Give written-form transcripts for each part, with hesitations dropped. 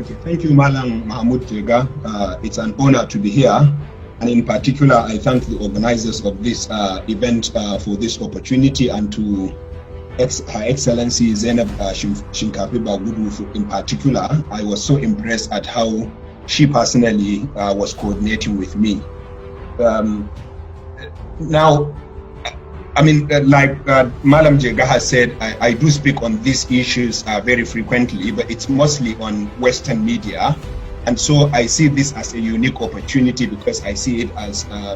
Okay, thank you, Malam Mahmoud Jega. It's an honor to be here. And in particular, I thank the organizers of this event for this opportunity, and to Her Excellency Zainab Shinkafi Bagudu in particular. I was so impressed at how she personally was coordinating with me. Now, I mean, like Malam Jega has said, I do speak on these issues very frequently, but it's mostly on Western media. And so I see this as a unique opportunity because I see it as a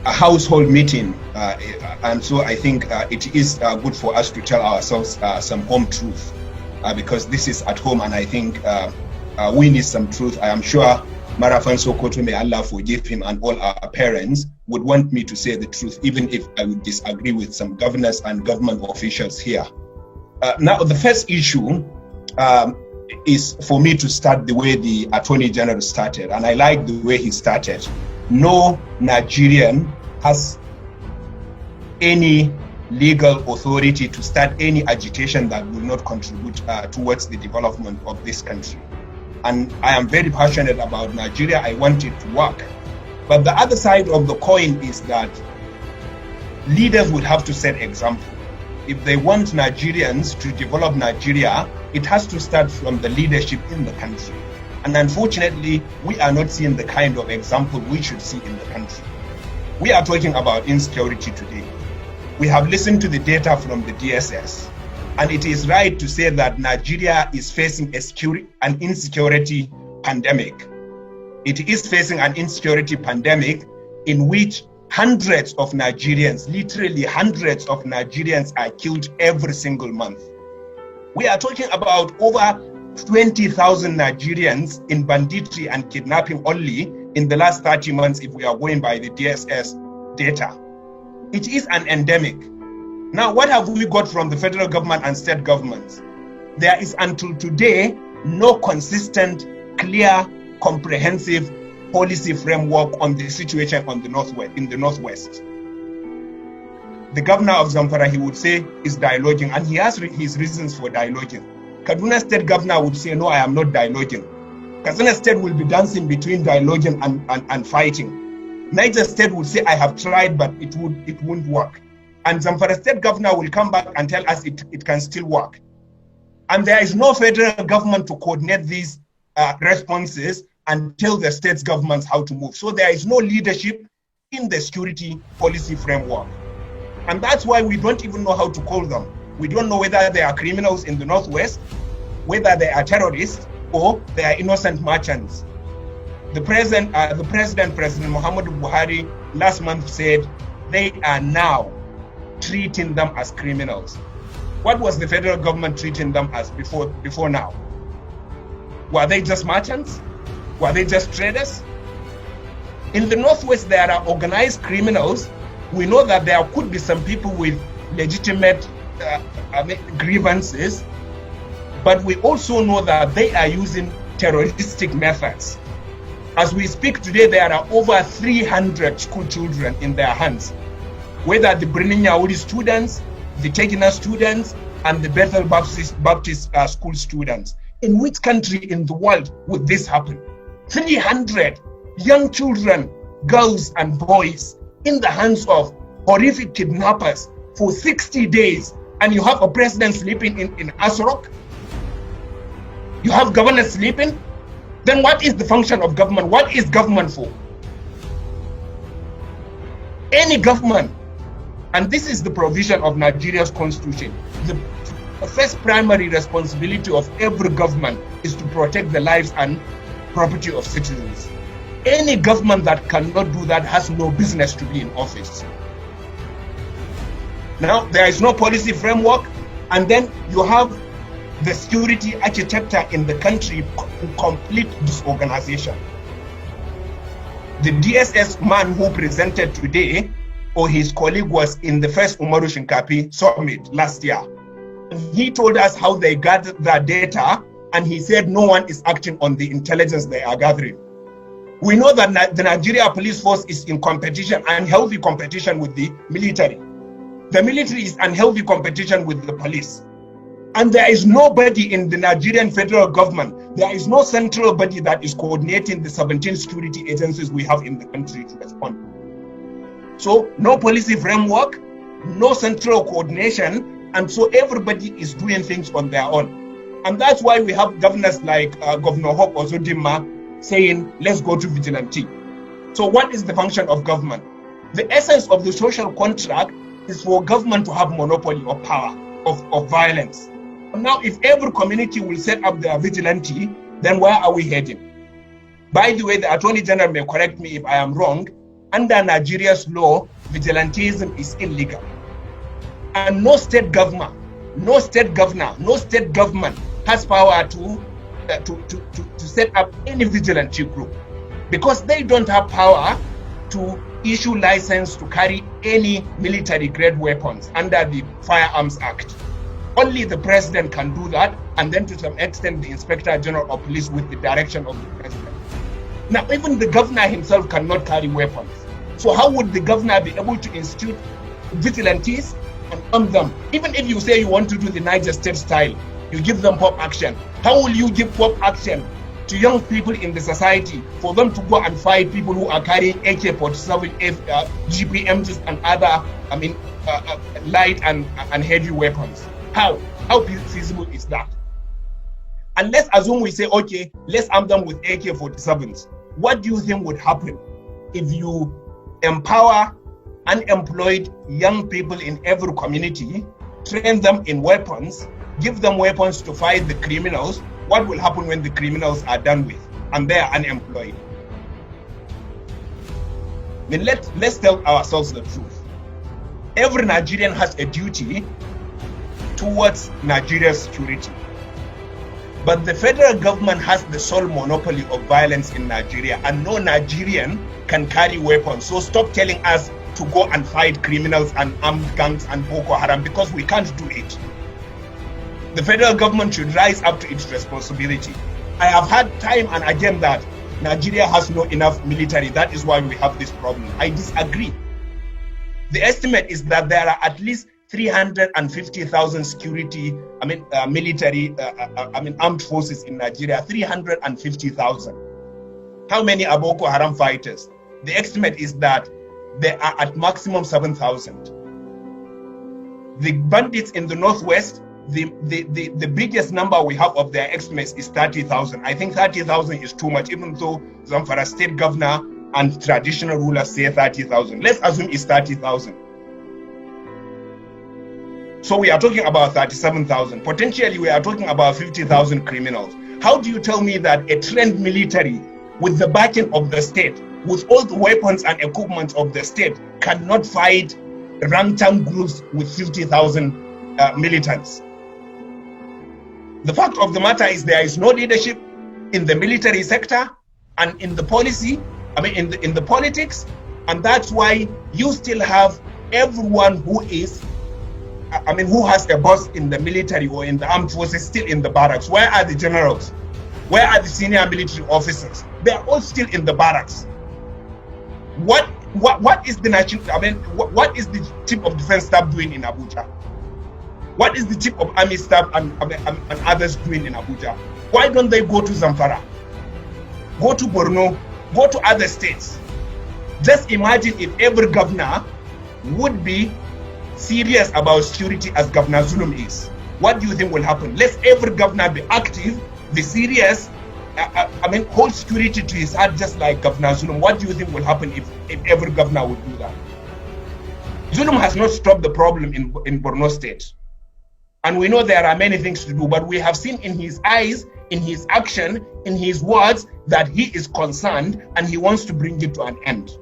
household meeting. And so I think it is good for us to tell ourselves some home truth because this is at home, and I think we need some truth. I am sure Marafan Sokoto, may Allah forgive him, and all our parents would want me to say the truth, even if I would disagree with some governors and government officials here. Now, the first issue is for me to start the way the Attorney General started, and I like the way he started. No Nigerian has any legal authority to start any agitation that will not contribute towards the development of this country. And I am very passionate about Nigeria. I want it to work. But the other side of the coin is that leaders would have to set example. If they want Nigerians to develop Nigeria, it has to start from the leadership in the country. And unfortunately, we are not seeing the kind of example we should see in the country. We are talking about insecurity today. We have listened to the data from the DSS. And it is right to say that Nigeria is facing an insecurity pandemic. It is facing an insecurity pandemic in which hundreds of Nigerians, literally hundreds of Nigerians, are killed every single month. We are talking about over 20,000 Nigerians in banditry and kidnapping only in the last 30 months if we are going by the DSS data. It is an endemic. Now, what have we got from the federal government and state governments? There is until today no consistent, clear, comprehensive policy framework on the situation on the northwest. The governor of Zamfara, he would say, is dialoguing, and he has his reasons for dialoguing. Kaduna State governor would say, no, I am not dialoguing. Katsina State will be dancing between dialoguing and fighting. Niger State would say, I have tried, but it won't work. And Zamfara State governor will come back and tell us it can still work. And there is no federal government to coordinate these responses and tell the states governments how to move. So there is no leadership in the security policy framework. And that's why we don't even know how to call them. We don't know whether they are criminals in the northwest, whether they are terrorists, or they are innocent merchants. The President Muhammadu Buhari last month said they are now treating them as criminals. What was the federal government treating them as before now? Were they just merchants? Were they just traders? In the northwest, there are organized criminals. We know that there could be some people with legitimate grievances, but we also know that they are using terroristic methods. As we speak today, there are over 300 school children in their hands, whether the Birnin Yaouri students, the Tegina students, and the Bethel Baptist school students. In which country in the world would this happen? 300 young children, girls and boys, in the hands of horrific kidnappers for 60 days, and you have a president sleeping in Asrock? You have governors sleeping? Then what is the function of government? What is government for? Any government, and this is the provision of Nigeria's constitution, the first primary responsibility of every government is to protect the lives and property of citizens. Any government that cannot do that has no business to be in office. Now, there is no policy framework, and then you have the security architecture in the country in complete disorganization. The DSS man who presented today, or his colleague, was in the first Umaru Shinkafi summit last year. He told us how they gathered that data, and he said no one is acting on the intelligence they are gathering. We know that the Nigeria police force is in competition, unhealthy competition with the military. The military is unhealthy competition with the police. And there is nobody in the Nigerian federal government, there is no central body that is coordinating the 17 security agencies we have in the country to respond. So no policy framework, no central coordination, and so everybody is doing things on their own. And that's why we have governors like Governor Hope Ozodinma saying, let's go to vigilante. So what is the function of government? The essence of the social contract is for government to have monopoly of power, of violence. Now, if every community will set up their vigilante, then where are we heading? By the way, the Attorney General may correct me if I am wrong. Under Nigeria's law, vigilantism is illegal. And no state governor has power to set up any vigilante group, because they don't have power to issue license to carry any military grade weapons under the Firearms Act. Only the president can do that, and then to some extent the Inspector General of Police with the direction of the president. Now, even the governor himself cannot carry weapons. So how would the governor be able to institute vigilantes and arm them? Even if you say you want to do the Niger State style, you give them pop action. How will you give pop action to young people in the society for them to go and fight people who are carrying AK-47, GPMs and other, light and heavy weapons? How feasible is that? And let's assume we say, okay, let's arm them with AK-47s. What do you think would happen if you empower unemployed young people in every community, train them in weapons, give them weapons to fight the criminals? What will happen when the criminals are done with and they are unemployed? Then let's tell ourselves the truth. Every Nigerian has a duty towards Nigeria's security. But the federal government has the sole monopoly of violence in Nigeria, and no Nigerian can carry weapons. So stop telling us to go and fight criminals and armed gangs and Boko Haram, because we can't do it. The federal government should rise up to its responsibility. I have had time and again that Nigeria has not enough military. That is why we have this problem. I disagree. The estimate is that there are at least 350,000 armed forces in Nigeria. 350,000. How many are Boko Haram fighters? The estimate is that there are at maximum 7,000. The bandits in the northwest, the biggest number we have of their estimates is 30,000. I think 30,000 is too much, even though Zamfara state governor and traditional rulers say 30,000. Let's assume it's 30,000. So we are talking about 37,000. Potentially, we are talking about 50,000 criminals. How do you tell me that a trained military with the backing of the state, with all the weapons and equipment of the state, cannot fight ragtag groups with 50,000 militants? The fact of the matter is there is no leadership in the military sector and in the policy, in the politics, and that's why you still have everyone who has a boss in the military or in the armed forces still in the barracks. Where are the generals? Where are the senior military officers? They are all still in the barracks. What is the what is the chief of defense staff doing in Abuja? What is the chief of army staff and others doing in Abuja? Why don't they go to Zamfara? Go to Borno? Go to other states? Just imagine if every governor would be serious about security as Governor Zulum is. What do you think will happen? Let every governor be active, be serious, hold security to his heart just like Governor Zulum. What do you think will happen if every governor would do that? Zulum has not stopped the problem in Borno State. And we know there are many things to do, but we have seen in his eyes, in his action, in his words, that he is concerned and he wants to bring it to an end.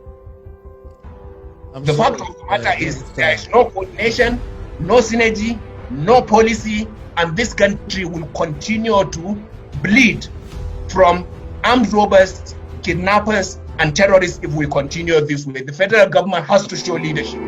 The fact of the matter is there is no coordination, no synergy, no policy, and this country will continue to bleed from armed robbers, kidnappers, and terrorists if we continue this way. The federal government has to show leadership.